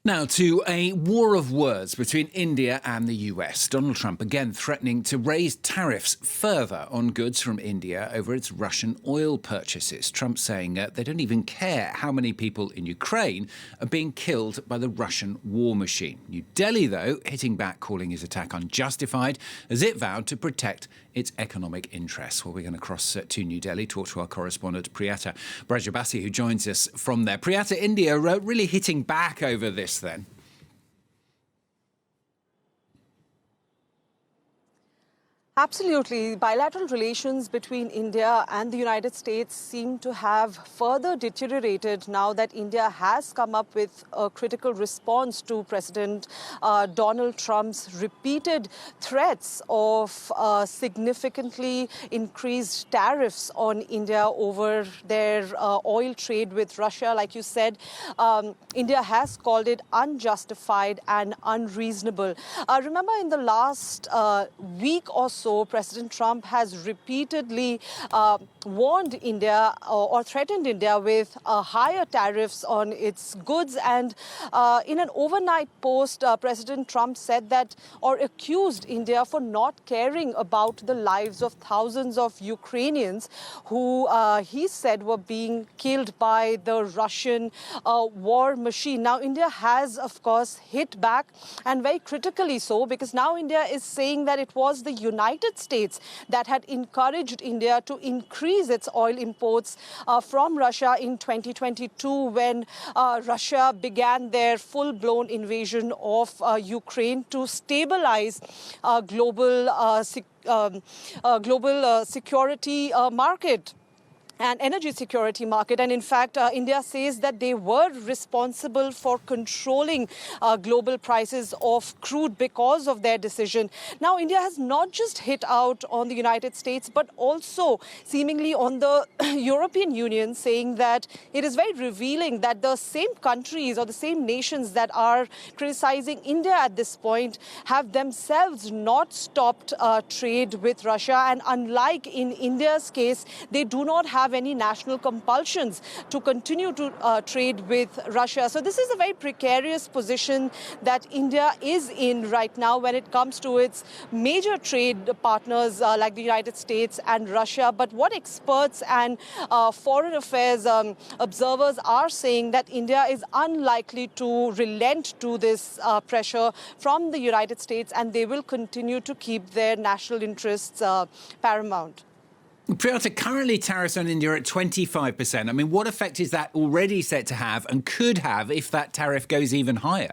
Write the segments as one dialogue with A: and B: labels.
A: Now to a war of words between India and the US. Donald Trump again threatening to raise tariffs further on goods from India over its Russian oil purchases. Trump saying they don't even care how many people in Ukraine are being killed by the Russian war machine. New Delhi, though, hitting back, calling his attack unjustified, as it vowed to protect its economic interests. Well, we're going to cross to New Delhi, talk to our correspondent Priyata Brajabasi, who joins us from there. Priyata, India really hitting back over this then?
B: Absolutely. Bilateral relations between India and the United States seem to have further deteriorated now that India has come up with a critical response to President Donald Trump's repeated threats of significantly increased tariffs on India over their oil trade with Russia. Like you said, India has called it unjustified and unreasonable. Remember, in the last week or so, President Trump has repeatedly warned India or threatened India with higher tariffs on its goods. And in an overnight post, President Trump said that, or accused India for not caring about the lives of thousands of Ukrainians who he said were being killed by the Russian war machine. Now, India has, of course, hit back, and very critically so, because now India is saying that it was the United States that had encouraged India to increase its oil imports from Russia in 2022 when Russia began their full-blown invasion of Ukraine to stabilize global security market and energy security market. And in fact, India says that they were responsible for controlling global prices of crude because of their decision. Now, India has not just hit out on the United States, but also seemingly on the European Union, saying that it is very revealing that the same countries or the same nations that are criticizing India at this point have themselves not stopped trade with Russia. And unlike in India's case, they do not have any national compulsions to continue to trade with Russia. So this is a very precarious position that India is in right now when it comes to its major trade partners like the United States and Russia. But what experts and foreign affairs observers are saying that India is unlikely to relent to this pressure from the United States, and they will continue to keep their national interests paramount.
A: Priyata, currently tariffs on India are at 25%. I mean, what effect is that already set to have and could have if that tariff goes even higher?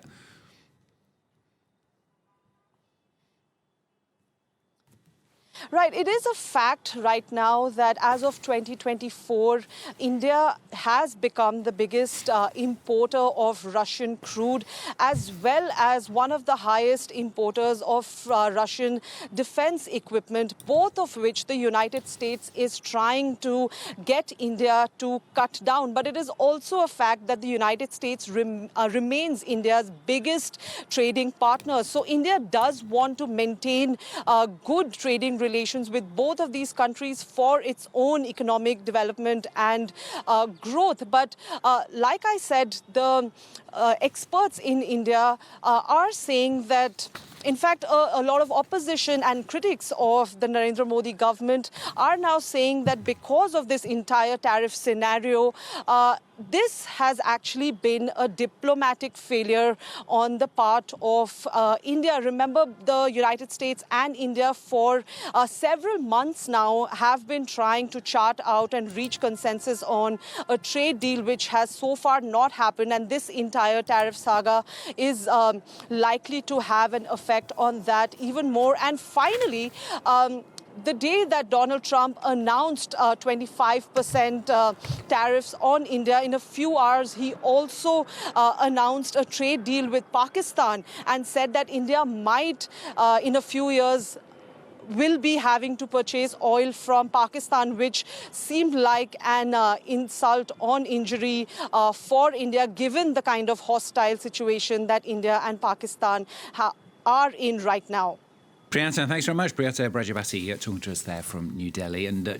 B: Right. It is a fact right now that as of 2024, India has become the biggest importer of Russian crude, as well as one of the highest importers of Russian defense equipment, both of which the United States is trying to get India to cut down. But it is also a fact that the United States remains India's biggest trading partner. So India does want to maintain good trading relations with both of these countries for its own economic development and growth. But like I said, the experts in India are saying that, in fact, a lot of opposition and critics of the Narendra Modi government are now saying that because of this entire tariff scenario, this has actually been a diplomatic failure on the part of India. Remember, the United States and India for several months now have been trying to chart out and reach consensus on a trade deal, which has so far not happened. And this entire tariff saga is likely to have an effect on that even more. And finally, the day that Donald Trump announced 25% tariffs on India, in a few hours, he also announced a trade deal with Pakistan and said that India might, in a few years, will be having to purchase oil from Pakistan, which seemed like an insult on injury for India, given the kind of hostile situation that India and Pakistan are in right now.
A: Priyata, thanks very much. Priyata Brajabasi talking to us there from New Delhi. And